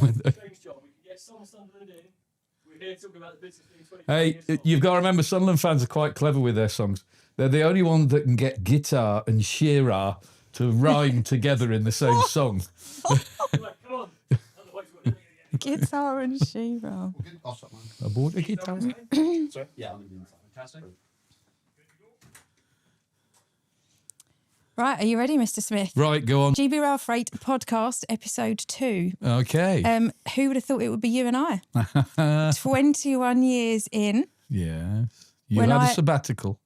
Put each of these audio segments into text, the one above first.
We're here talking about the business in 20 Hey, years. you've got to remember, Sunderland fans are quite clever with their songs. They're the only ones that can get guitar and Shearer to rhyme together in the same song. Come on. Otherwise, we've got to do it again. Guitar and Shearer. I bought a guitar. Sorry? Yeah, I'm doing fantastic. Right, are you ready, Mr. Smith? Right, go on. GB Railfreight podcast, episode 2. Okay. Who would have thought it would be you and I? 21 years in. Yes. You When had I- a sabbatical.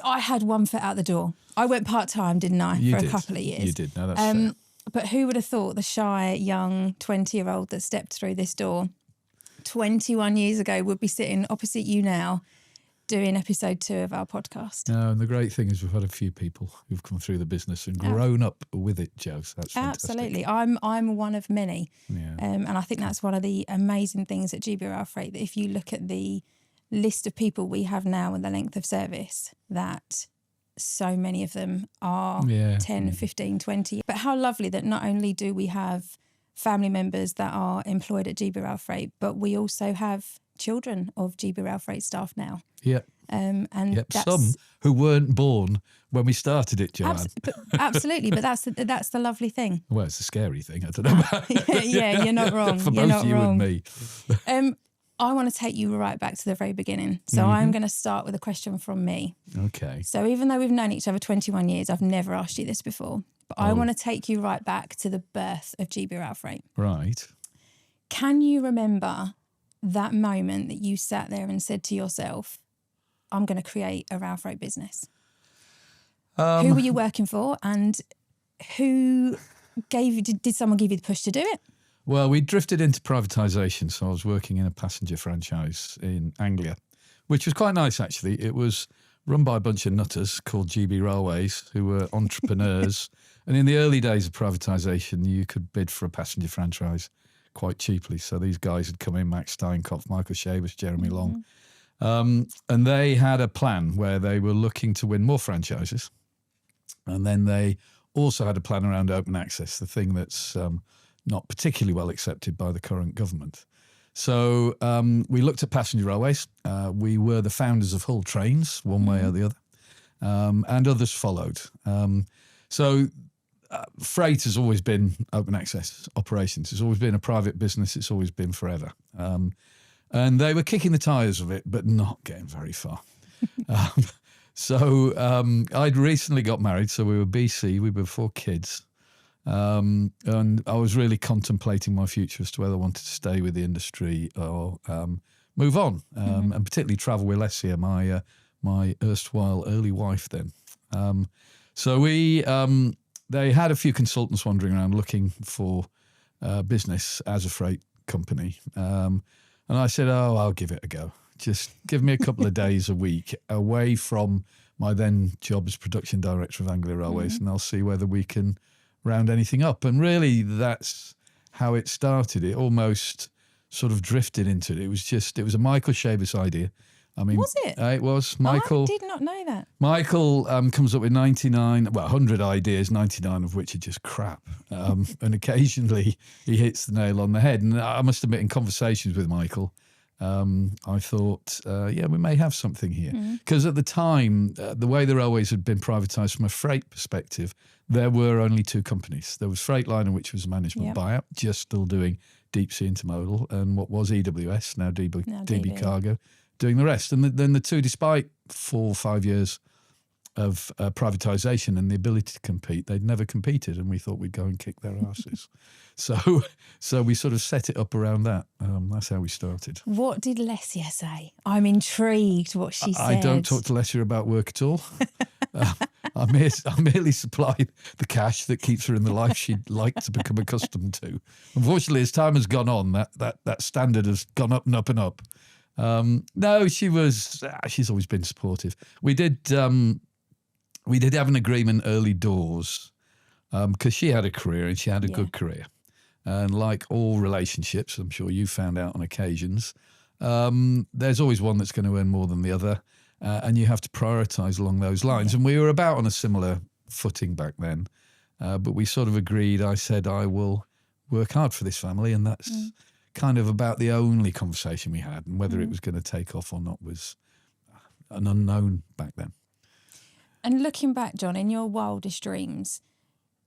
I had one foot out the door. I went part-time, didn't I, You for did. a couple of years. You did. No, that's fair. But who would have thought the shy, young 20-year-old that stepped through this door 21 years ago would be sitting opposite you now doing episode 2 of our podcast? No, and the great thing is we've had a few people who've come through the business and grown up with it, Joe. So that's fantastic. Absolutely. I'm one of many. Yeah. And I think that's one of the amazing things at GB Railfreight, that if you look at the list of people we have now and the length of service, that so many of them are 10, 15, 20. But how lovely that not only do we have family members that are employed at GB Railfreight, but we also have children of GB Railfreight staff now. Yeah. And Yep. that's, Some who weren't born when we started it, Joanne. absolutely, but that's the lovely thing. Well, it's a scary thing. I don't know about Yeah, you're not wrong. for You're both not you wrong. and me. I want to take you right back to the very beginning. So I'm going to start with a question from me. Okay. So even though we've known each other 21 years, I've never asked you this before, but I want to take you right back to the birth of GB Railfreight. Right. Can you remember that moment that you sat there and said to yourself, I'm going to create a Railfreight business? Who were you working for, and who gave you, did someone give you the push to do it? Well, we drifted into privatisation. So I was working in a passenger franchise in Anglia, which was quite nice, actually. It was run by a bunch of nutters called GB Railways, who were entrepreneurs. And in the early days of privatisation, you could bid for a passenger franchise quite cheaply. So these guys had come in, Max Steinkopf, Michael Shavers, Jeremy Long. And they had a plan where they were looking to win more franchises. And then they also had a plan around open access, the thing that's not particularly well accepted by the current government. So we looked at passenger railways. We were the founders of Hull Trains, one way or the other, and others followed. Freight has always been open access operations. It's always been a private business. It's always been forever. And they were kicking the tyres of it, but not getting very far. I'd recently got married, so we were BC. We were 4 kids. And I was really contemplating my future as to whether I wanted to stay with the industry or move on, and particularly travel with Lessia, my erstwhile early wife then. They had a few consultants wandering around looking for business as a freight company. And I said, I'll give it a go. Just give me a couple of days a week away from my then job as production director of Anglia Railways, and I'll see whether we can round anything up. And really, that's how it started. It almost sort of drifted into it. It was a Michael Shavers idea. I mean, Was it? It was. Michael. I did not know that. Michael comes up with 100 ideas, 99 of which are just crap. And occasionally he hits the nail on the head. And I must admit, in conversations with Michael, I thought, we may have something here. Because at the time, the way the railways had been privatised from a freight perspective, there were only 2 companies. There was Freightliner, which was a management buyout, just still doing deep sea intermodal, and what was EWS, now DB Cargo, doing the rest. And then the two, despite 4 or 5 years of privatisation and the ability to compete, they'd never competed, and we thought we'd go and kick their asses. So we sort of set it up around that. That's how we started. What did Lessia say? I'm intrigued what she said. I don't talk to Lessia about work at all. I merely supply the cash that keeps her in the life she'd like to become accustomed to. Unfortunately, as time has gone on, that standard has gone up and up and up. No, she's always been supportive. We did have an agreement early doors because she had a career and she had a good career. And like all relationships, I'm sure you found out on occasions, there's always one that's going to earn more than the other. And you have to prioritise along those lines. And we were about on a similar footing back then. But we sort of agreed. I said, I will work hard for this family, and that's kind of about the only conversation we had, and whether it was going to take off or not was an unknown back then. And looking back, John, in your wildest dreams,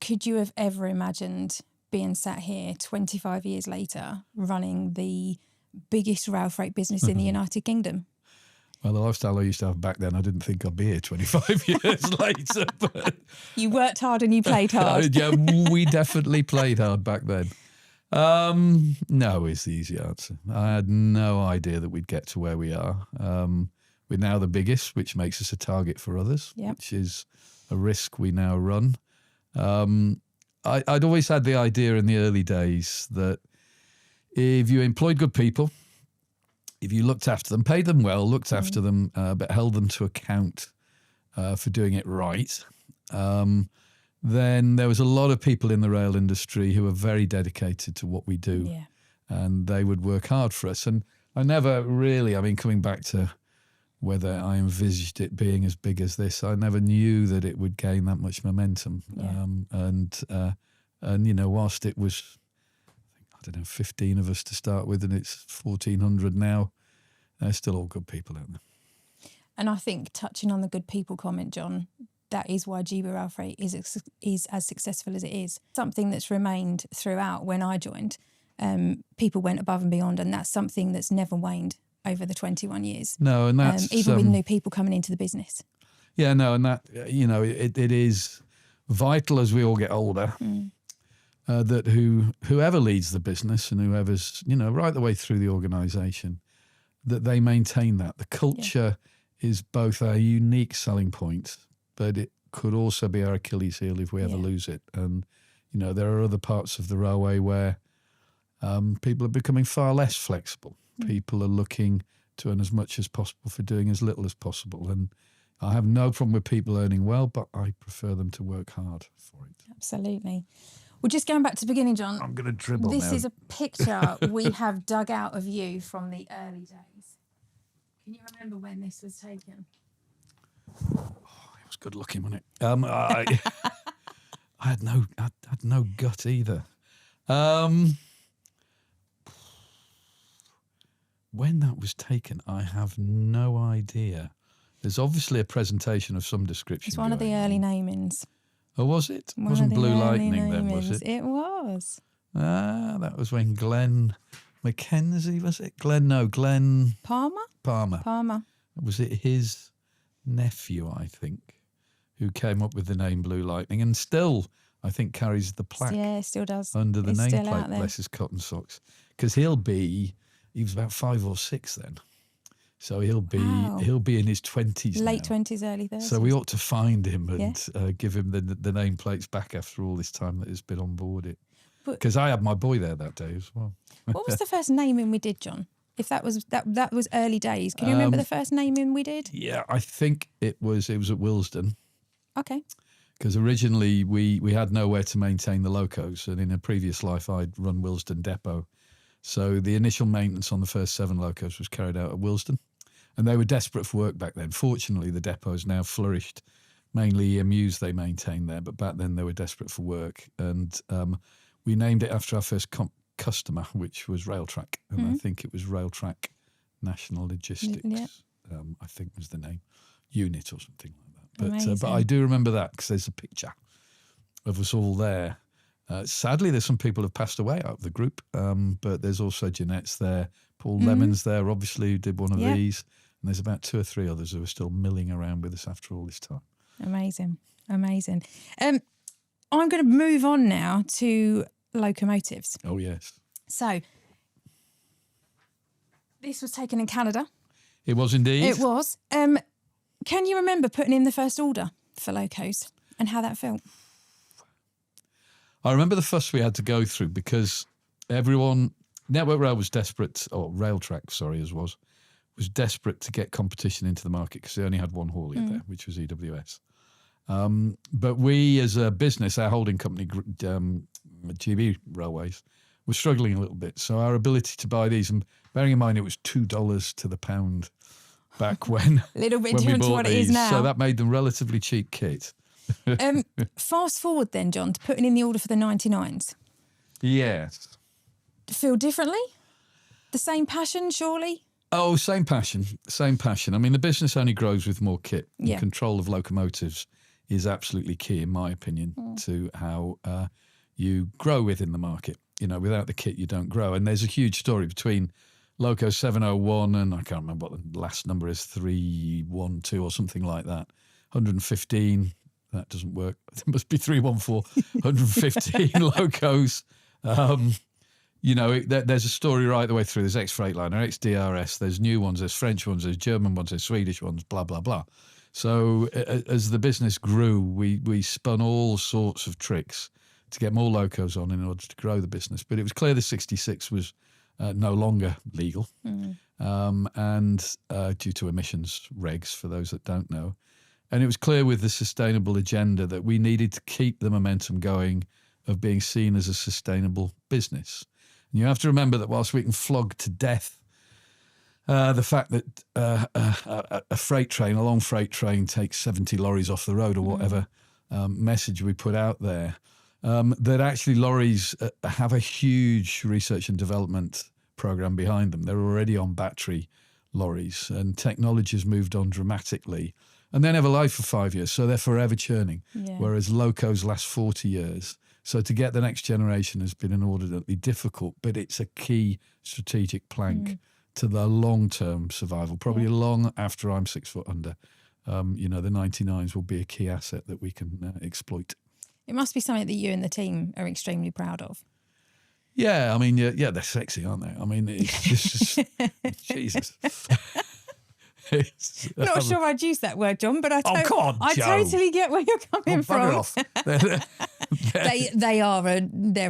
could you have ever imagined being sat here 25 years later running the biggest rail freight business in the United Kingdom? Well, the lifestyle I used to have back then, I didn't think I'd be here 25 years later. But you worked hard and you played hard. Yeah, we definitely played hard back then. No is the easy answer. I had no idea that we'd get to where we are. We're now the biggest, which makes us a target for others, which is a risk we now run. I'd always had the idea in the early days that if you employed good people, if you looked after them, paid them well, looked after them, but held them to account for doing it right, then there was a lot of people in the rail industry who were very dedicated to what we do, and they would work hard for us. And I never really, I mean, coming back to whether I envisaged it being as big as this, I never knew that it would gain that much momentum. And you know, whilst it was, I don't know, 15 of us to start with, and it's 1,400 now, they're still all good people, aren't they? And I think, touching on the good people comment, John, that is why GB Railfreight is as successful as it is. Something that's remained throughout when I joined. People went above and beyond, and that's something that's never waned over the 21 years. No, and that's... even with new people coming into the business. Yeah, no, and that, you know, it is vital as we all get older, that whoever leads the business and whoever's, you know, right the way through the organisation, that they maintain that. The culture is both our unique selling point, but it could also be our Achilles heel if we ever lose it. And, you know, there are other parts of the railway where people are becoming far less flexible. People are looking to earn as much as possible for doing as little as possible. And I have no problem with people earning well, but I prefer them to work hard for it. Absolutely. Well, just going back to the beginning, John. I'm going to dribble This now. is a picture we have dug out of you from the early days. Can you remember when this was taken? Oh, it was good looking, wasn't it? I had no gut either. When that was taken, I have no idea. There's obviously a presentation of some description. It's one of the early namings. Oh, was it? It wasn't Blue Lightning then, was it? It was. Ah, that was when Glenn Mackenzie, was it? Glenn... Palmer. Was it his nephew, I think, who came up with the name Blue Lightning, and still, I think, carries the plaque. Yeah, still does. Under the nameplate, bless his cotton socks. Because he was about 5 or 6 then. So he'll be in his 20s Late now. 20s, early 30s. So we ought to find him and give him the nameplates back after all this time that he's been on board it. Because I had my boy there that day as well. What was the first naming we did, John? If that was early days, can you remember the first naming we did? Yeah, I think it was at Willesden. Okay. Because originally we had nowhere to maintain the locos, and in a previous life I'd run Willesden Depot. So the initial maintenance on the first 7 locos was carried out at Willesden, and they were desperate for work back then. Fortunately, the depot's now flourished. Mainly EMUs they maintained there, but back then they were desperate for work. And we named it after our first customer, which was Railtrack. And I think it was Railtrack National Logistics, I think was the name. Unit or something like that. But I do remember that because there's a picture of us all there. Sadly, there's some people who've passed away out of the group, but there's also Jeanette's there, Paul Lemon's there, obviously, who did one of these, and there's about 2 or 3 others who are still milling around with us after all this time. Amazing. I'm going to move on now to locomotives. Oh, yes. So, this was taken in Canada. It was indeed. It was. Can you remember putting in the first order for locos and how that felt? I remember the fuss we had to go through because everyone, Network Rail was desperate, or Railtrack, sorry, was desperate to get competition into the market because they only had one haulier there, which was EWS. But we, as a business, our holding company, GB Railways, was struggling a little bit. So our ability to buy these, and bearing in mind it was $2 to the pound back when, a little bit when we different to bought what these, it is now. so that made them relatively cheap kit. Fast forward then, John, to putting in the order for the 99s. Yes. Feel differently? The same passion, surely? Oh, same passion. I mean, the business only grows with more kit. Yeah. And control of locomotives is absolutely key, in my opinion, to how you grow within the market. You know, without the kit, you don't grow. And there's a huge story between Loco 701 and I can't remember what the last number is, 312 or something like that. 115. That doesn't work. It must be 314. 115 locos. You know, there's a story right the way through. There's ex-Freightliner, ex-DRS, there's new ones, there's French ones, there's German ones, there's Swedish ones, blah, blah, blah. So as the business grew, we spun all sorts of tricks to get more locos on in order to grow the business. But it was clear the 66 was no longer legal and due to emissions regs, for those that don't know. And it was clear with the sustainable agenda that we needed to keep the momentum going of being seen as a sustainable business. And you have to remember that whilst we can flog to death the fact that a freight train, a long freight train, takes 70 lorries off the road or whatever message we put out there, that actually lorries have a huge research and development program behind them. They're already on battery lorries and technology has moved on dramatically. And they never live for 5 years, so they're forever churning, whereas locos last 40 years. So to get the next generation has been inordinately difficult, but it's a key strategic plank to the long-term survival, probably long after I'm 6 foot under. You know, the 99s will be a key asset that we can exploit. It must be something that you and the team are extremely proud of. Yeah, I mean, yeah, they're sexy, aren't they? I mean, it's just, Jesus. Not sure I'd use that word, John, but I totally get where you're coming from. Off. They're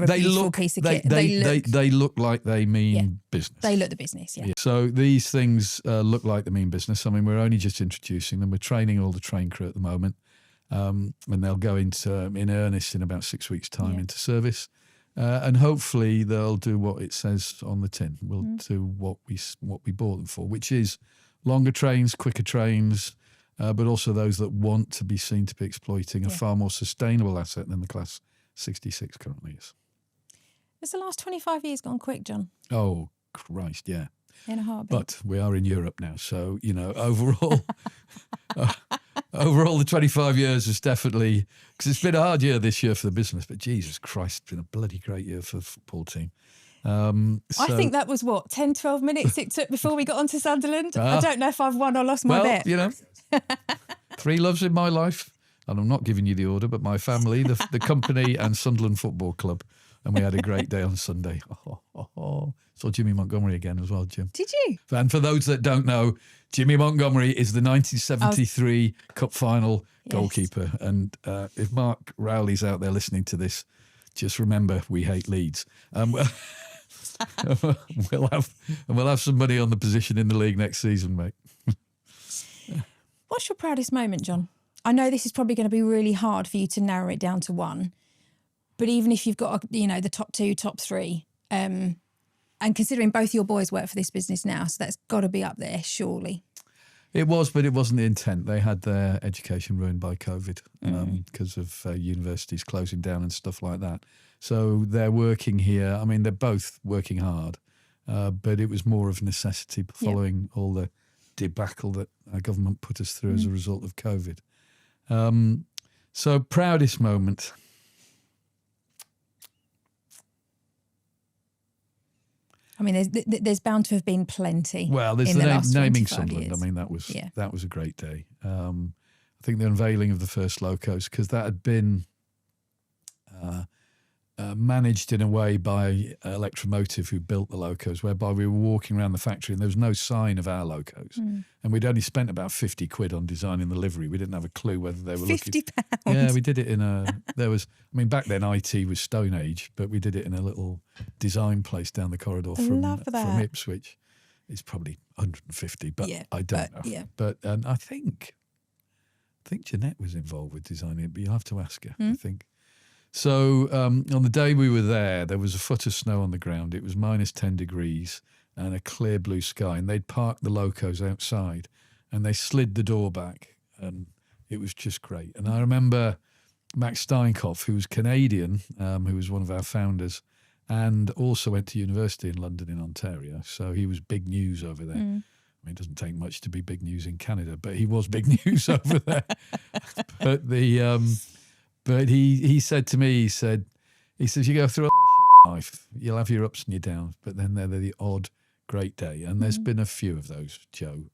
a beautiful piece of kit. They look like they mean business. They look the business, yeah. So these things look like they mean business. I mean, we're only just introducing them. We're training all the train crew at the moment, and they'll go into in earnest in about 6 weeks' time into service. And hopefully they'll do what it says on the tin. We'll do what we bought them for, which is longer trains, quicker trains, but also those that want to be seen to be exploiting a far more sustainable asset than the Class 66 currently is. Has the last 25 years gone quick, John? Oh, Christ, yeah. In a heartbeat. But we are in Europe now, so, you know, overall, overall the 25 years is definitely, because it's been a hard year this year for the business, but Jesus Christ, it's been a bloody great year for the football team. I think that was 10, 12 minutes it took before we got onto Sunderland. I don't know if I've won or lost my bet. You know, 3 loves in my life, and I'm not giving you the order, but my family, the company and Sunderland Football Club. And we had a great day on Sunday. Saw Jimmy Montgomery again as well, Jim. Did you? And for those that don't know, Jimmy Montgomery is the 1973 Cup final goalkeeper. And if Mark Rowley's out there listening to this, just remember we hate Leeds. We'll have some money on the position in the league next season, mate. What's your proudest moment, John? I know this is probably going to be really hard for you to narrow it down to one, but even if you've got, the top 2, top 3, and considering both your boys work for this business now, so that's got to be up there, surely. It was, but it wasn't the intent. They had their education ruined by COVID because of universities closing down and stuff like that. So they're working here. I mean, they're both working hard, but it was more of necessity following all the debacle that our government put us through as a result of COVID. So proudest moment. I mean, there's bound to have been plenty. Well, there's the naming Sunderland. Years. I mean, that was a great day. I think the unveiling of the first locos, because that had been managed in a way by Locomotive, who built the locos, whereby we were walking around the factory and there was no sign of our locos. And we'd only spent about 50 quid on designing the livery. We didn't have a clue whether they were £50? Yeah, we did it in back then IT was Stone Age, but we did it in a little design place down the corridor from Ipswich. It's probably 150, but I don't know. Yeah. But I think Jeanette was involved with designing it, but you'll have to ask her, I think. So on the day we were there was a foot of snow on the ground. It was minus 10 degrees and a clear blue sky. And they'd parked the locos outside and they slid the door back and it was just great. And I remember Max Steinkopf, who was Canadian, who was one of our founders, and also went to university in London in Ontario. So he was big news over there. I mean, it doesn't take much to be big news in Canada, but he was big news over there. But he said to me, he says, you go through a lot of shit in life. You'll have your ups and your downs, but then they're the odd great day. And there's been a few of those, Joe.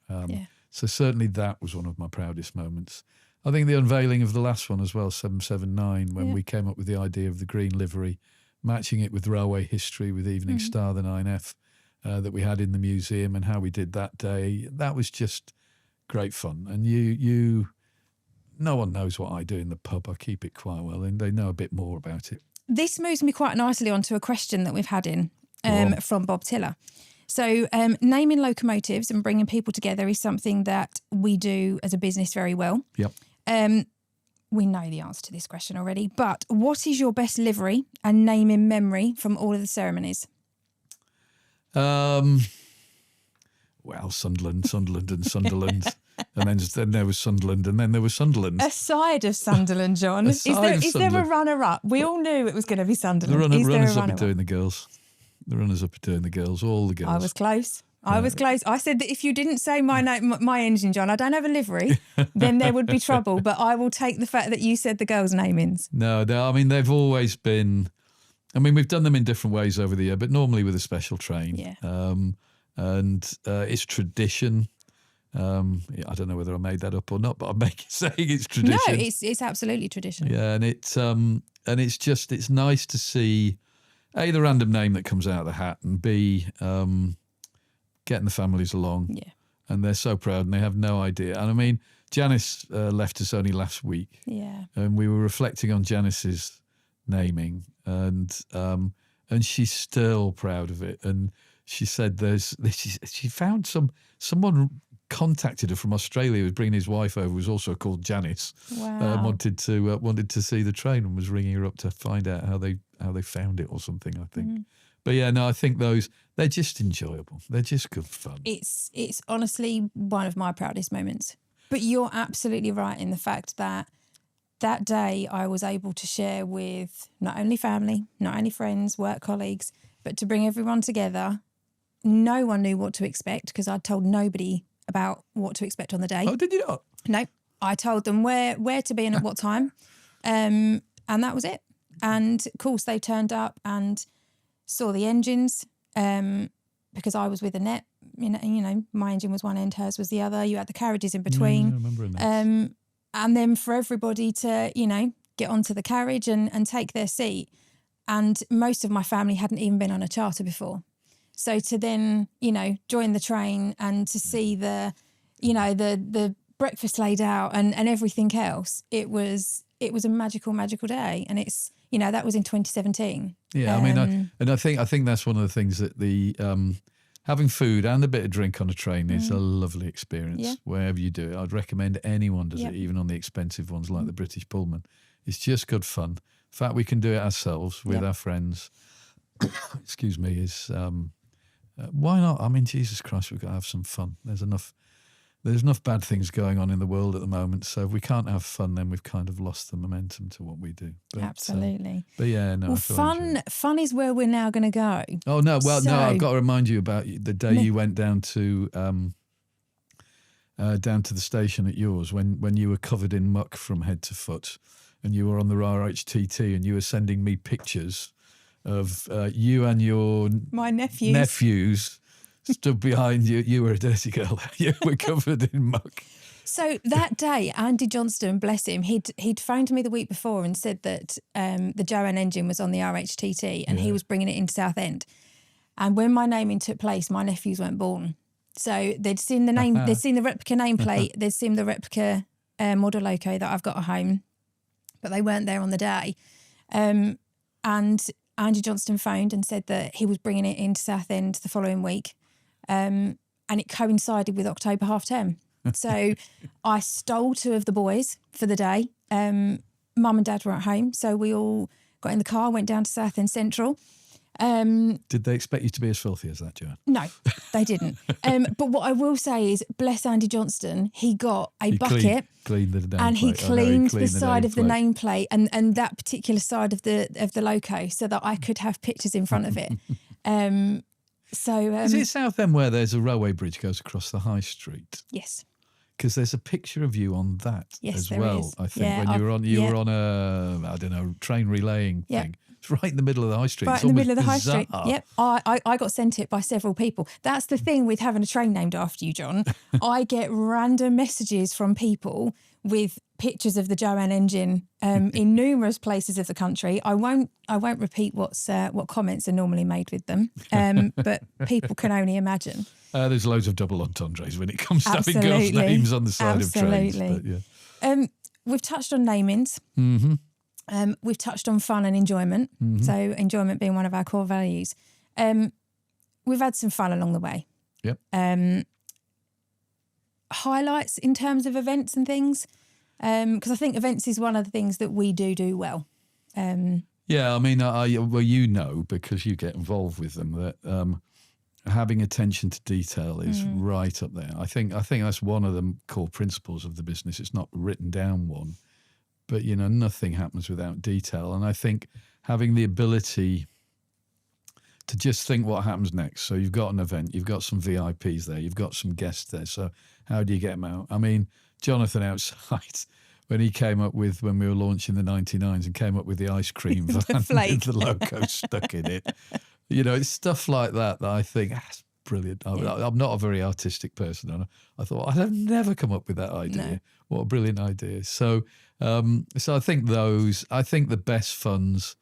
So certainly that was one of my proudest moments. I think the unveiling of the last one as well, 779, when we came up with the idea of the green livery, matching it with railway history, with Evening Star, the 9F, that we had in the museum, and how we did that day. That was just great fun. And no one knows what I do in the pub. I keep it quite well, and they know a bit more about it. This moves me quite nicely onto a question that we've had in from Bob Tiller. So naming locomotives and bringing people together is something that we do as a business very well. Yep. We know the answer to this question already, but what is your best livery and naming memory from all of the ceremonies? Well, Sunderland and Sunderland. And then there was Sunderland, and then there was Sunderland. Aside of Sunderland, John, is there a runner-up? We all knew it was going to be Sunderland. The runners-up are doing the girls. The runners-up are doing the girls, all the girls. I was close. I was close. I said that if you didn't say my engine, John, I don't have a livery, then there would be trouble. But I will take the fact that you said the girls' namings. No, I mean, they've always been... I mean, we've done them in different ways over the year, but normally with a special train. Yeah. And it's tradition. I don't know whether I made that up or not, but I'm saying it's tradition. No, it's absolutely tradition. Yeah, and it's nice to see A, the random name that comes out of the hat, and B, getting the families along. Yeah. And they're so proud, and they have no idea. And I mean, Janice left us only last week. Yeah. And we were reflecting on Janice's naming, and she's still proud of it. And she said she found someone contacted her from Australia who was bringing his wife over, was also called Janice. Wow. Wanted to see the train and was ringing her up to find out how they found it or something, I think. But yeah, no, I think they're just enjoyable. They're just good fun. It's honestly one of my proudest moments. But you're absolutely right in the fact that day I was able to share with not only family, not only friends, work colleagues, but to bring everyone together. No one knew what to expect because I'd told nobody about what to expect on the day. Oh, did you not? No, I told them where to be and at what time, and that was it. And of course, they turned up and saw the engines because I was with Annette. You know, my engine was one end, hers was the other. You had the carriages in between. I remember Annette. And then for everybody to, get onto the carriage and take their seat. And most of my family hadn't even been on a charter before. So to then, join the train and to see the breakfast laid out and everything else, it was a magical, magical day. And it's, that was in 2017. Yeah, I mean, I think that's one of the things that the having food and a bit of drink on a train is a lovely experience wherever you do it. I'd recommend anyone does it, even on the expensive ones like the British Pullman. It's just good fun. In fact, we can do it ourselves with our friends. Excuse me, is why not? I mean, Jesus Christ, we've got to have some fun. There's enough bad things going on in the world at the moment. So if we can't have fun, then we've kind of lost the momentum to what we do. But, absolutely. But yeah, no. Well, fun is where we're now going to go. Oh no! Well, no. I've got to remind you about the day you went down to the station at yours when you were covered in muck from head to foot, and you were on the RHTT, and you were sending me pictures of you and my nephews. Stood behind you. You were a dirty girl. You were covered in muck. So that day, Andy Johnston, bless him, he'd phoned me the week before and said that the Joanne engine was on the RHTT and he was bringing it into Southend. And when my naming took place, my nephews weren't born. So they'd seen the name, they'd seen the replica nameplate, they'd seen the replica model loco that I've got at home, but they weren't there on the day. And Andy Johnston phoned and said that he was bringing it into Southend the following week. And it coincided with October half term. So I stole two of the boys for the day. Mum and Dad were at home. So we all got in the car, went down to Southend Central. Did they expect you to be as filthy as that, Joanne? No, they didn't. But what I will say is, bless Andy Johnston, he got a bucket. Cleaned the nameplate. And he cleaned the side of the nameplate. nameplate and that particular side of the loco so that I could have pictures in front of it. Is it Southend where there's a railway bridge goes across the high street? Yes. Because there's a picture of you on that as there well. is. I think Yeah, when you were on a, I don't know, train relaying thing. It's right in the middle of the high street. Right It's in the middle of the almost high bizarre. street. Yep. I got sent it by several people. That's the thing with having a train named after you, John. I get random messages from people with pictures of the Joanne engine in numerous places of the country. I won't repeat what comments are normally made with them, but people can only imagine. There's loads of double entendres when it comes to having girls' names on the side of trains. But yeah. We've touched on namings. Mm-hmm. We've touched on fun and enjoyment. Mm-hmm. So enjoyment being one of our core values. We've had some fun along the way. Yep. Highlights in terms of events and things, because I think events is one of the things that we do well. Yeah, I mean, well, you know, because you get involved with them, that having attention to detail is right up there. I think that's one of the core principles of the business. It's not written down one, but nothing happens without detail. And I think having the ability to just think what happens next. So you've got an event, you've got some VIPs there, you've got some guests there. So how do you get them out? I mean, Jonathan outside, when he came up with, when we were launching the 99s and came up with the ice cream van with the loco stuck in it. It's stuff like that I think, that's brilliant. I'm not a very artistic person. And I thought, I'd have never come up with that idea. No. What a brilliant idea. So I think the best funds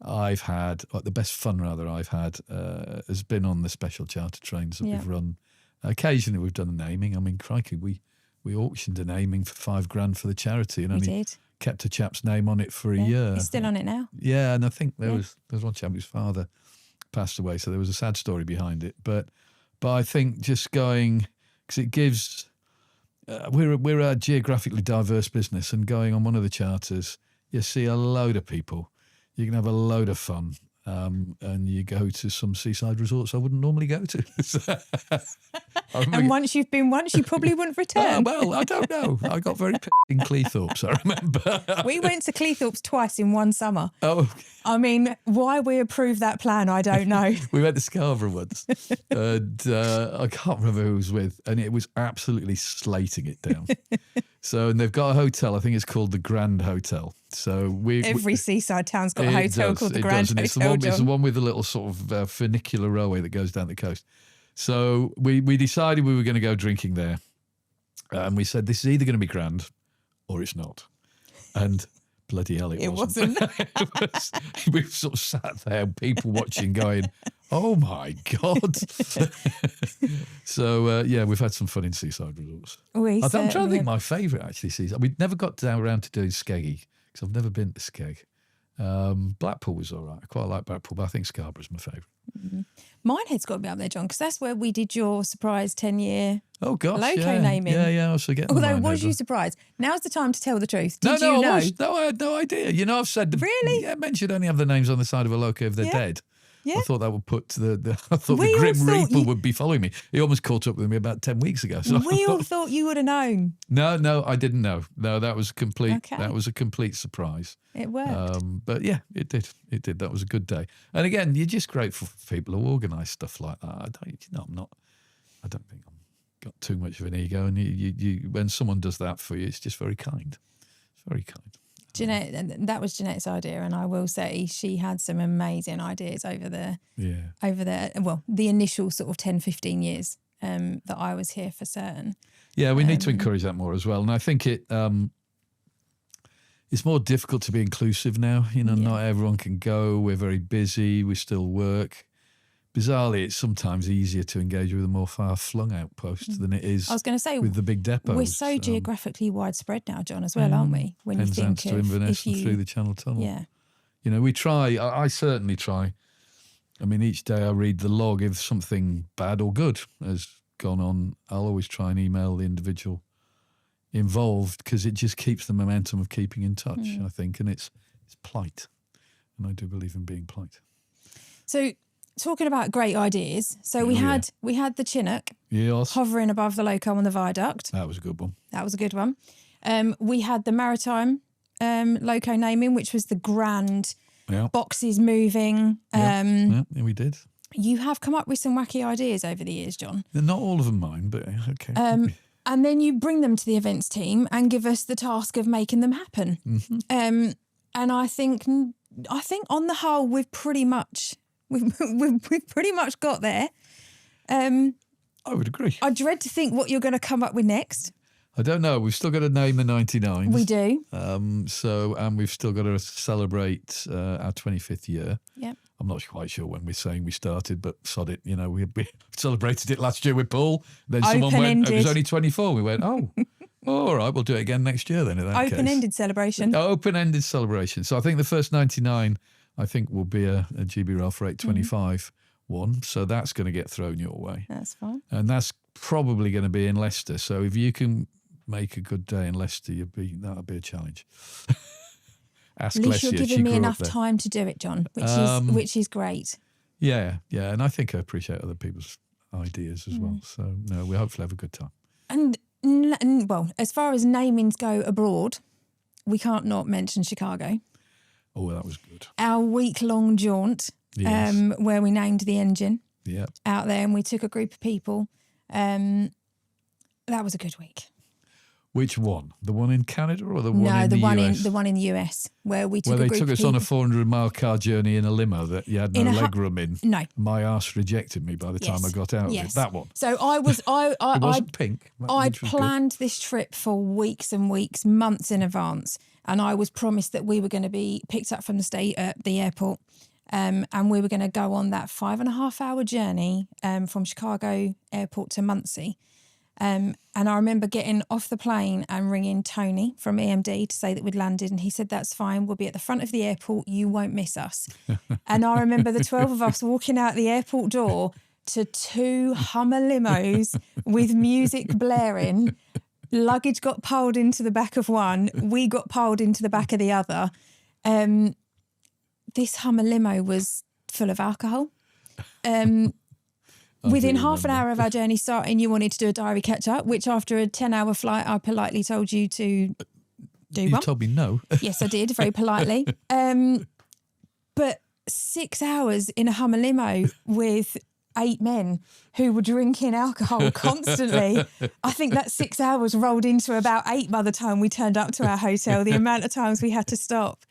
I've had, or the best fun rather I've had, has been on the special charter trains that we've run. Occasionally we've done a naming. I mean, crikey, we auctioned a naming for $5,000 for the charity and only kept a chap's name on it for a year. It's still on it now. Yeah, and I think there was one chap whose father passed away, so there was a sad story behind it. But I think just going, because it gives, we're a geographically diverse business, and going on one of the charters, you see a load of people. You can have a load of fun, and you go to some seaside resorts I wouldn't normally go to. And once you've been once, you probably wouldn't return. Well, I don't know. I got very in Cleethorpes, I remember. We went to Cleethorpes twice in one summer. Oh. I mean, why we approved that plan, I don't know. We went to Scarborough once, and I can't remember who I was with, and it was absolutely slating it down. And they've got a hotel, I think it's called the Grand Hotel. So every seaside town's got a hotel called the Grand Hotel. It's the one with the little sort of funicular railway that goes down the coast. So we decided we were going to go drinking there, and we said this is either going to be grand or it's not. And bloody hell, it wasn't. We sort of sat there, people watching, going, "Oh my God!" So we've had some fun in seaside resorts. I'm trying to think my favourite actually seaside. We never got around to doing Skeggy because I've never been to Skeg. Blackpool was all right. I quite like Blackpool, but I think Scarborough's my favourite. Mm-hmm. Minehead's got to be up there, John, because that's where we did your surprise 10-year loco naming. Yeah, I was forgetting. Although, was you surprised? Now's the time to tell the truth. Did No, you know? I had no idea. I've said... Really? Yeah, men should only have the names on the side of a loco if they're dead. Yeah. I thought that would put the Grim Reaper would be following me. He almost caught up with me about 10 weeks ago. So we all thought you would have known. No, I didn't know. No, that was complete. Okay. That was a complete surprise. It worked. But yeah, it did. It did. That was a good day. And again, you're just grateful for people who organise stuff like that. I don't think I've got too much of an ego. And you when someone does that for you, it's just very kind. It's very kind. Jeanette, that was Jeanette's idea, and I will say she had some amazing ideas over the initial sort of 10, 15 years that I was here for certain. Yeah, we need to encourage that more as well. And I think it's more difficult to be inclusive now. Not everyone can go. We're very busy. We still work. Bizarrely, it's sometimes easier to engage with a more far-flung outpost than it is. I was going to say with the big depots. We're so geographically widespread now, John, as well, aren't we? When you think to Inverness and through the Channel Tunnel. Yeah. We try. I certainly try. I mean, each day I read the log. If something bad or good has gone on, I'll always try and email the individual involved because it just keeps the momentum of keeping in touch, I think, and it's polite. And I do believe in being polite. So talking about great ideas, so we had the Chinook hovering above the loco on the viaduct. That was a good one. That was a good one. We had the maritime loco naming, which was the grand boxes moving. Yeah, we did. You have come up with some wacky ideas over the years, John. They're not all of them mine, but okay. And then you bring them to the events team and give us the task of making them happen. Mm-hmm. And I think on the whole we've pretty much got there. I would agree. I dread to think what you're going to come up with next. I don't know. We've still got to name the 99s. We do. And we've still got to celebrate our 25th year. Yep. I'm not quite sure when we're saying we started, but sod it. You know, we celebrated it last year with Paul. Then someone went, it was only 24. We went, oh, all right, we'll do it again next year then in that case. Open-ended celebration. Open-ended celebration. So I think the first 99, will be a GB Railfreight 25 one. So that's going to get thrown your way. That's fine. And that's probably going to be in Leicester. So if you can make a good day in Leicester, that'll be a challenge. Ask At least Leicester, you're giving me enough time to do it, John, which is great. Yeah, and I think I appreciate other people's ideas as well. So no, we hopefully have a good time. And well, as far as namings go abroad, we can't not mention Chicago. Oh, well, that was good. Our week-long jaunt, where we named the engine out there, and we took a group of people. That was a good week. Which one? The one in Canada or the one in the US? The one in the US, where we took a group of people. Where they took us on a 400-mile car journey in a limo that you had no legroom in. No. My arse rejected me by the time I got out of it. That one. So I was... it wasn't pink. I'd planned this trip for weeks and weeks, months in advance, and I was promised that we were going to be picked up from the airport, and we were going to go on that 5.5-hour journey from Chicago airport to Muncie. And I remember getting off the plane and ringing Tony from EMD to say that we'd landed, and he said, that's fine, we'll be at the front of the airport, you won't miss us. And I remember the 12 of us walking out the airport door to 2 Hummer limos with music blaring. Luggage got piled into the back of one, we got piled into the back of the other. This Hummer limo was full of alcohol. Within half an hour of our journey starting, you wanted to do a diary catch-up, which after a 10-hour flight, I politely told you to do one. You told me no. Yes, I did, very politely. But 6 hours in a Hummer limo with 8 men who were drinking alcohol constantly. I think that 6 hours rolled into about 8 by the time we turned up to our hotel, the amount of times we had to stop.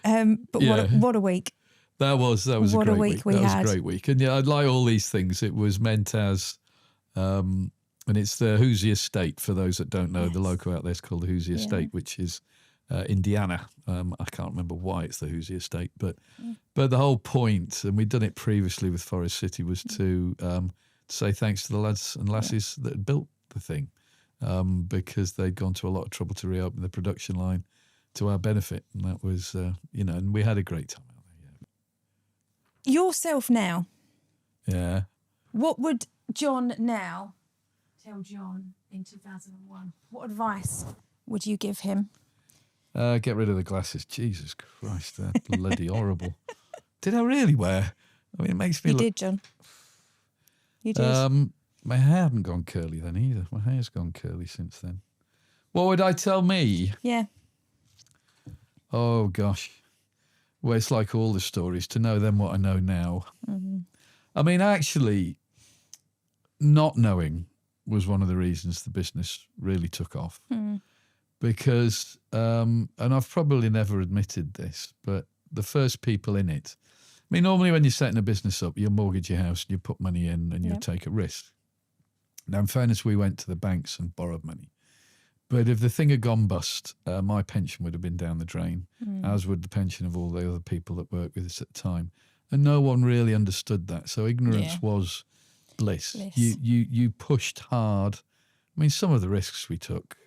But what a week. That was a what great a week we that had. was a great week. And I'd like all these things. It was meant as, and it's the Hoosier State, for those that don't know, the loco out there is called the Hoosier State, which is Indiana. I can't remember why it's the Hoosier State, but the whole point, and we'd done it previously with Forest City, was to say thanks to the lads and lasses that had built the thing, because they'd gone to a lot of trouble to reopen the production line to our benefit. And that was, and we had a great time. Yourself now. Yeah. What would John now tell John in 2001? What advice would you give him? Get rid of the glasses. Jesus Christ, they're bloody horrible. Did I really wear? I mean, it makes me look... You did, John. You did. My hair hadn't gone curly then either. My hair's gone curly since then. What would I tell me? Yeah. Oh, gosh. Well, it's like all the stories, to know then what I know now. Mm-hmm. I mean, actually, not knowing was one of the reasons the business really took off. Mm. Because, and I've probably never admitted this, but the first people in it, I mean, normally when you're setting a business up, you mortgage your house, you put money in and you take a risk. Now, in fairness, we went to the banks and borrowed money. But if the thing had gone bust, my pension would have been down the drain, as would the pension of all the other people that worked with us at the time. And no one really understood that. So ignorance was bliss. You pushed hard. I mean, some of the risks we took.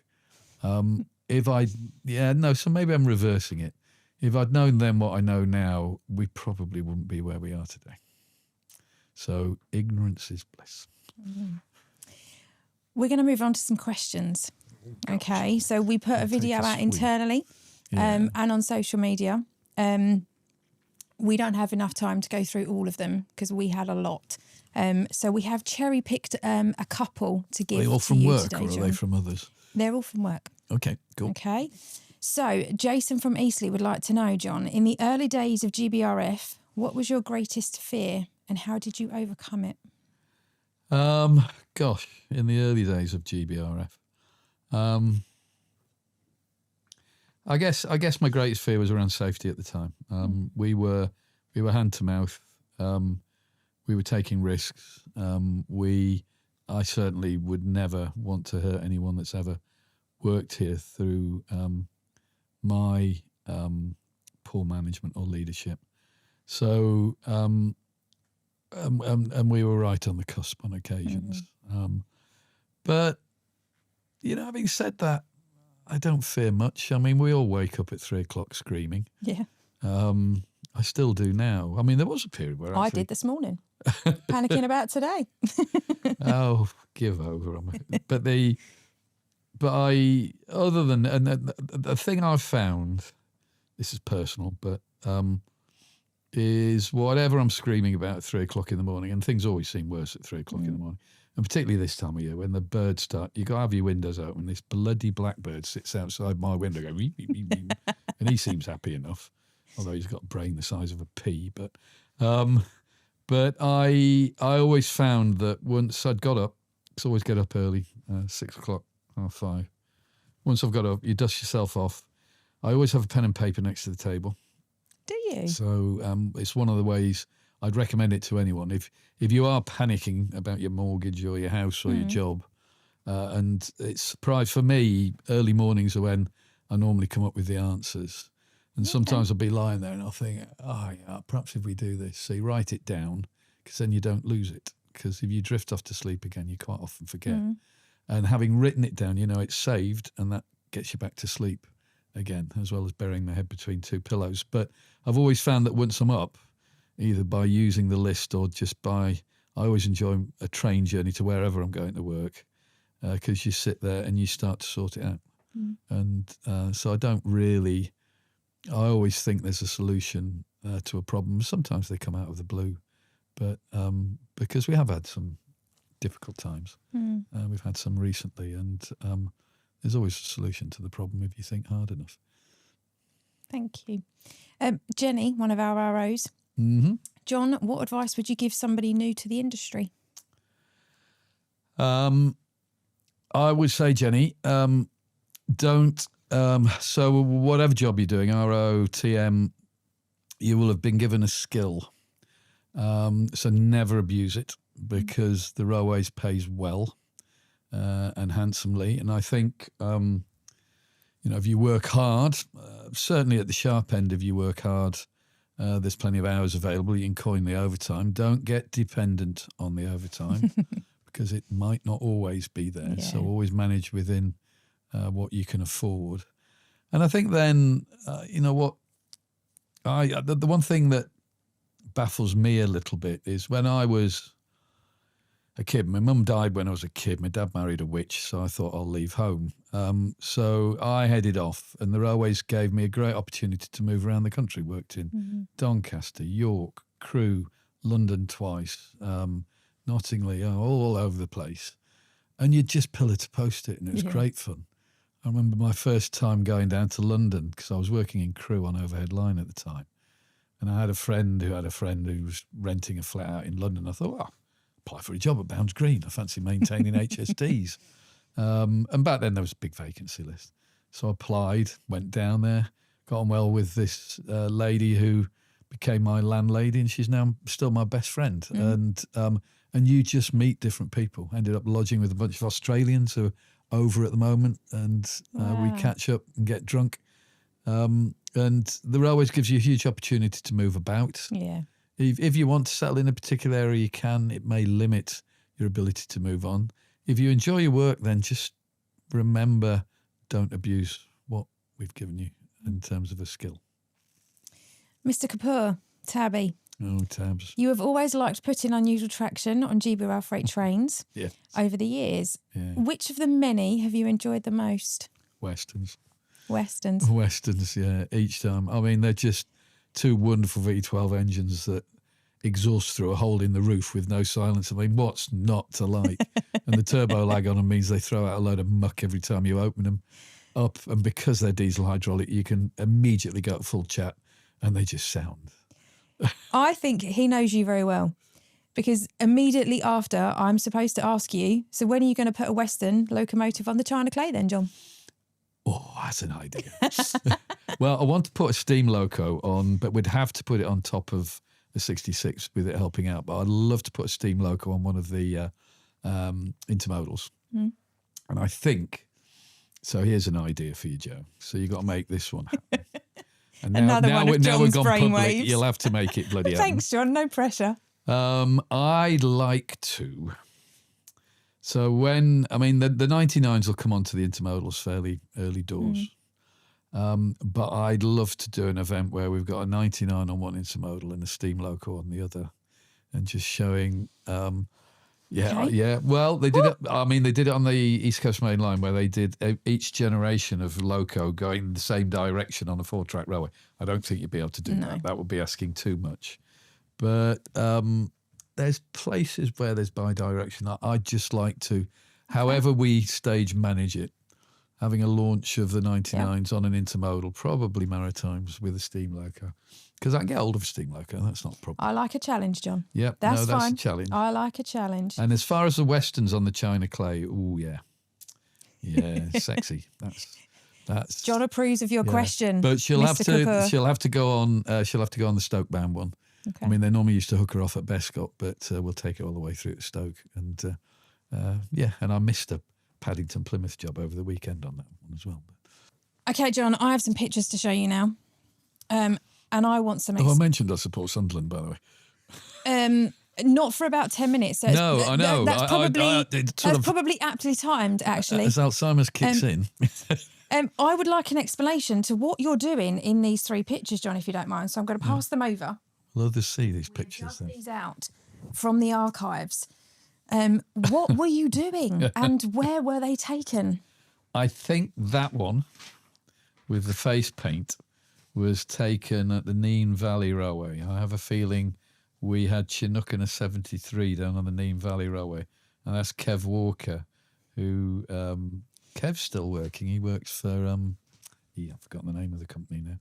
So maybe I'm reversing it. If I'd known then what I know now, we probably wouldn't be where we are today. So ignorance is bliss. Mm. We're going to move on to some questions. Okay, so we put a video out internally and on social media we don't have enough time to go through all of them because we had a lot. So we have cherry picked a couple to give. Are they all to from you work today, or are John. they from others? They're all from work. Okay, cool. Okay. So Jason from Eastleigh would like to know, John, in the early days of GBRf, what was your greatest fear and how did you overcome it? Gosh, in the early days of GBRf, I guess my greatest fear was around safety at the time. We were hand to mouth. We were taking risks. I certainly would never want to hurt anyone that's ever worked here through my poor management or leadership. So, and we were right on the cusp on occasions. But, having said that, I don't fear much. I mean, we all wake up at 3 o'clock screaming. Yeah. I still do now. I mean, there was a period where I did this morning. Panicking about today. Oh, give over on me. But the thing I've found, this is personal, but is whatever I'm screaming about at 3 o'clock in the morning, and things always seem worse at 3 o'clock in the morning, and particularly this time of year when the birds start, you got to have your windows open. This bloody blackbird sits outside my window going, beep, beep, beep, beep, and he seems happy enough, although he's got a brain the size of a pea. But I always found that once I'd got up, because I always get up early, 6 o'clock, 5:30. Once I've got up, you dust yourself off. I always have a pen and paper next to the table. Do you? So it's one of the ways I'd recommend it to anyone. If you are panicking about your mortgage or your house or your job, and it's for me, early mornings are when I normally come up with the answers. And sometimes I'll be lying there and I'll think, perhaps if we do this. So you write it down because then you don't lose it. Because if you drift off to sleep again, you quite often forget. And having written it down, it's saved and that gets you back to sleep again, as well as burying my head between two pillows. But I've always found that once I'm up, either by using the list or just I always enjoy a train journey to wherever I'm going to work, because you sit there and you start to sort it out. And so I always think there's a solution to a problem. Sometimes they come out of the blue, but because we have had some difficult times, we've had some recently, and there's always a solution to the problem if you think hard enough. Thank you. Jenny, one of our ROs. John, what advice would you give somebody new to the industry? I would say, Jenny, don't. So whatever job you're doing, RO, TM, you will have been given a skill. So never abuse it, because the railways pays well and handsomely. And I think, if you work hard, certainly at the sharp end, if you work hard, there's plenty of hours available. You can coin the overtime. Don't get dependent on the overtime because it might not always be there. Yeah. So always manage within what you can afford. And I think then, the one thing that baffles me a little bit is when I was a kid, my mum died when I was a kid. My dad married a witch, so I thought I'll leave home. So I headed off, and the railways gave me a great opportunity to move around the country. Worked in Doncaster, York, Crewe, London twice, Nottingham, all over the place. And you'd just pillar to post it, and it was great fun. I remember my first time going down to London because I was working in Crewe on overhead line at the time. And I had a friend who was renting a flat out in London. I thought, apply for a job at Bounds Green. I fancy maintaining HSTs. And back then there was a big vacancy list. So I applied, went down there, got on well with this lady who became my landlady, and she's now still my best friend. And you just meet different people. Ended up lodging with a bunch of Australians who are over at the moment, and we catch up and get drunk. And the railways gives you a huge opportunity to move about. Yeah. If you want to settle in a particular area, you can. It may limit your ability to move on. If you enjoy your work, then just remember, don't abuse what we've given you in terms of a skill. Mr. Kapoor, Tabby. Oh, Tabs. You have always liked putting unusual traction on GB Railfreight trains over the years. Yeah. Which of the many have you enjoyed the most? Westerns. Westerns, yeah, each time. I mean, they're just two wonderful V12 engines that exhaust through a hole in the roof with no silence. I mean, what's not to like? And the turbo lag on them means they throw out a load of muck every time you open them up. And because they're diesel hydraulic, you can immediately go at full chat and they just sound. I think he knows you very well, because immediately after I'm supposed to ask you, so when are you going to put a Western locomotive on the China clay then, John? Oh, that's an idea. Well, I want to put a steam loco on, but we'd have to put it on top of the 66 with it helping out. But I'd love to put a steam loco on one of the intermodals. And I think, so here's an idea for you, Joe. So you've got to make this one happen. And Another one of now we've John's gone public, brainwaves. you'll have to make it bloody Thanks, John. No pressure. I'd like to. So when, I mean, the 99s will come onto the intermodals fairly early doors. But I'd love to do an event where we've got a 99 on one intermodal and a steam loco on the other, and just showing, Well, they did it. I mean, they did it on the East Coast Main Line, where they did each generation of loco going in the same direction on a 4-track railway. I don't think you'd be able to do that. That would be asking too much. But there's places where there's bi-direction. I'd just like to, however we stage manage it, having a launch of the 99s on an intermodal, probably Maritimes with a steam loco. Because I can get hold of a steam loco, that's not a problem. I like a challenge, John. Yep, that's fine. A challenge. I like a challenge. And as far as the Westerns on the China clay, oh yeah. Yeah, sexy. That's John approves of your question. But she'll have Mr. to go on the Stoke bound one. Okay. I mean, they normally used to hook her off at Bescott, but we'll take it all the way through to Stoke. And and I missed a Paddington Plymouth job over the weekend on that one as well. Okay, John, I have some pictures to show you now. And I want some... I mentioned I support Sunderland, by the way. Not for about 10 minutes. So no, I know. That's probably aptly timed, actually. As Alzheimer's kicks in. I would like an explanation to what you're doing in these 3 pictures, John, if you don't mind. So I'm going to pass them over. Love to see these pictures. Then. These out from the archives. What were you doing and where were they taken? I think that one with the face paint was taken at the Nene Valley Railway. I have a feeling we had Chinook and a 73 down on the Nene Valley Railway. And that's Kev Walker, who... Kev's still working. He works for... I've forgotten the name of the company now.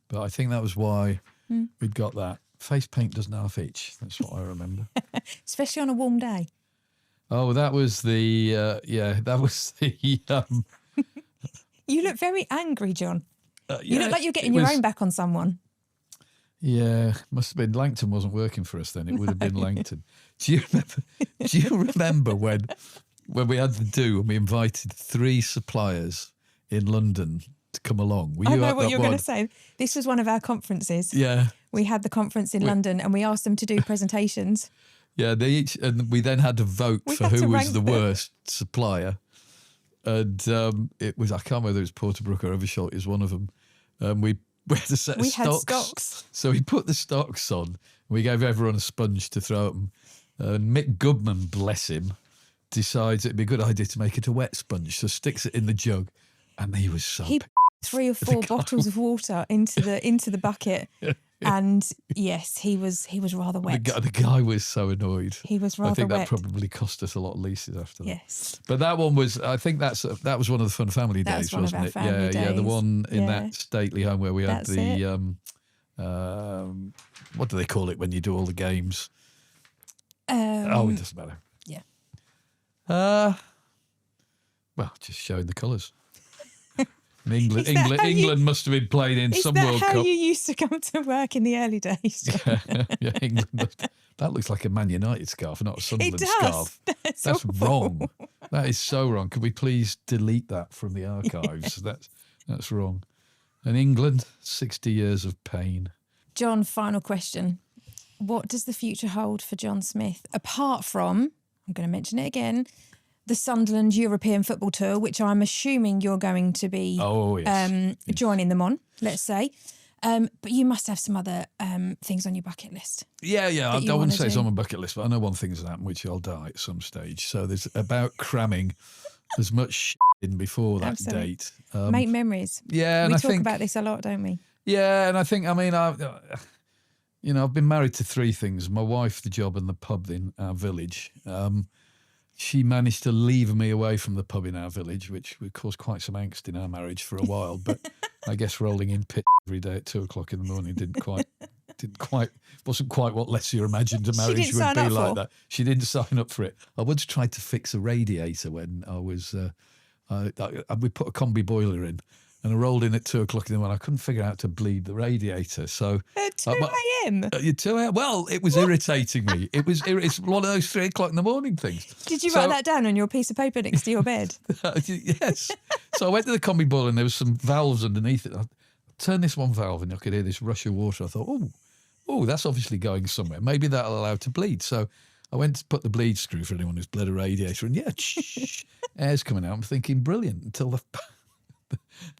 But I think that was why we'd got that. Face paint doesn't half itch. That's what I remember. Especially on a warm day. Oh, that was the... that was the... You look very angry, John. You look like you're getting your own back on someone. Yeah, must have been Langton wasn't working for us then. It would have been Langton. Do you remember when we had the do and we invited 3 suppliers in London to come along? I know what you're going to say. This was one of our conferences. Yeah. We had the conference in London and we asked them to do presentations. Yeah, and we then had to vote for who was the worst supplier. And it was, I can't remember whether it was Porterbrook or Overshot is one of them. We had a set of stocks. So we put the stocks on. We gave everyone a sponge to throw at them. And Mick Goodman, bless him, decides it'd be a good idea to make it a wet sponge. So sticks it in the jug. And he was so... He 3 or 4 bottles of water into the bucket. And yes, he was rather wet. The guy was so annoyed. He was rather wet. I think that probably cost us a lot of leases after that. Yes. But that one was, I think that was one of the fun family days, wasn't it? Yeah, the one in that stately home where we had what do they call it when you do all the games? It doesn't matter. Yeah. Well, just showing the colours. England must have been playing in some World Cup. Is that how you used to come to work in the early days? Yeah, England. That looks like a Man United scarf, not a Sunderland scarf. That's wrong. That is so wrong. Could we please delete that from the archives? Yeah. That's wrong. And England, 60 years of pain. John, final question. What does the future hold for John Smith? Apart from, I'm going to mention it again, the Sunderland European Football Tour, which I'm assuming you're going to be joining them on, let's say. But you must have some other things on your bucket list. Yeah. I wouldn't say it's on my bucket list, but I know one thing's happened, which I'll die at some stage. So there's about cramming as much in before that date. Make memories. Yeah. We talk about this a lot, don't we? Yeah, and I think, I mean, you know, I've been married to three things: my wife, the job, and the pub in our village. She managed to lever me away from the pub in our village, which would cause quite some angst in our marriage for a while. But I guess rolling in pit every day at 2:00 in the morning wasn't quite what Leslie imagined a marriage would be like that. She didn't sign up for it. I once tried to fix a radiator when I was, we put a combi boiler in. And I rolled in at 2:00 in the morning. I couldn't figure out how to bleed the radiator. So at 2 a.m. 2 a.m. Well, it was irritating me. It's one of those 3:00 in the morning things. Did you write that down on your piece of paper next to your bed? Yes. So I went to the combi boiler and there was some valves underneath it. I turned this one valve and I could hear this rush of water. I thought, oh, that's obviously going somewhere. Maybe that'll allow it to bleed. So I went to put the bleed screw for anyone who's bled a radiator, and air's coming out. I'm thinking, brilliant, until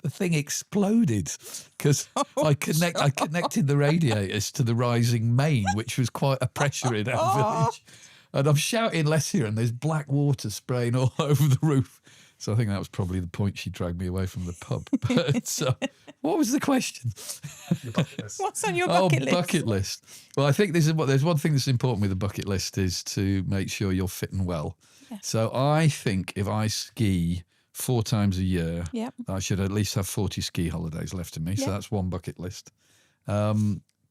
the thing exploded because I connected the radiators to the rising main, which was quite a pressure in our village. And I'm shouting less here, and there's black water spraying all over the roof. So I think that was probably the point she dragged me away from the pub. But what was the question? Your bucket list. What's on your bucket list? Bucket list. Well, I think there's one thing that's important with the bucket list is to make sure you're fit and well. Yeah. So I think if I ski 4 times a year, I should at least have 40 ski holidays left in me. So that's one bucket list.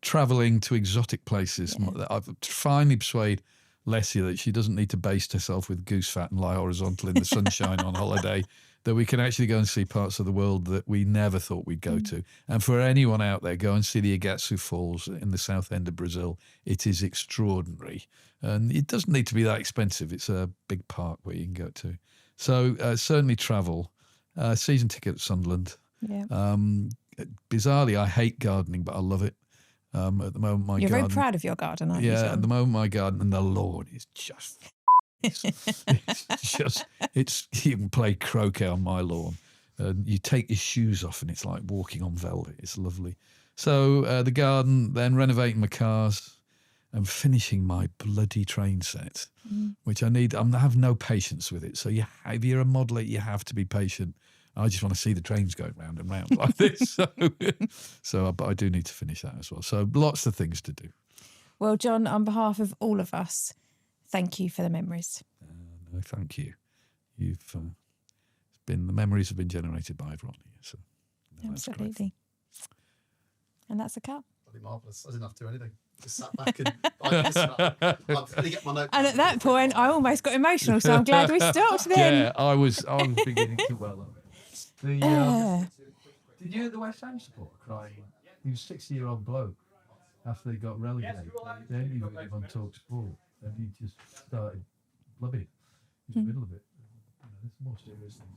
Travelling to exotic places. I've finally persuaded Leslie that she doesn't need to baste herself with goose fat and lie horizontal in the sunshine on holiday, that we can actually go and see parts of the world that we never thought we'd go to. And for anyone out there, go and see the Iguazu Falls in the south end of Brazil. It is extraordinary. And it doesn't need to be that expensive. It's a big park where you can go to. So certainly travel. Season ticket at Sunderland. Yeah. Bizarrely, I hate gardening, but I love it. At the moment, my You're garden, very proud of your garden, aren't you, John? Yeah, at the moment, my garden and the lawn is just... it's you can play croquet on my lawn. You take your shoes off and it's like walking on velvet. It's lovely. So the garden, then renovating my cars and finishing my bloody train set, which I need. I have no patience with it. So if you're a modeller, you have to be patient. I just want to see the trains going round and round like this. But I do need to finish that as well. So lots of things to do. Well, John, on behalf of all of us, thank you for the memories. No, thank you. The memories have been generated by everyone here. So absolutely. And that's a cut. Bloody marvellous. I didn't have to do anything. Just sat back and I'm going to get my note. And at that point, I almost got emotional, so I'm glad we stopped then. Yeah, I was beginning to well up. Did you hear the West Ham supporter crying? He was a 60-year-old bloke after they got relegated. They only got him on Talk Sport, and he just started blubbing in the middle of it. There's more serious things.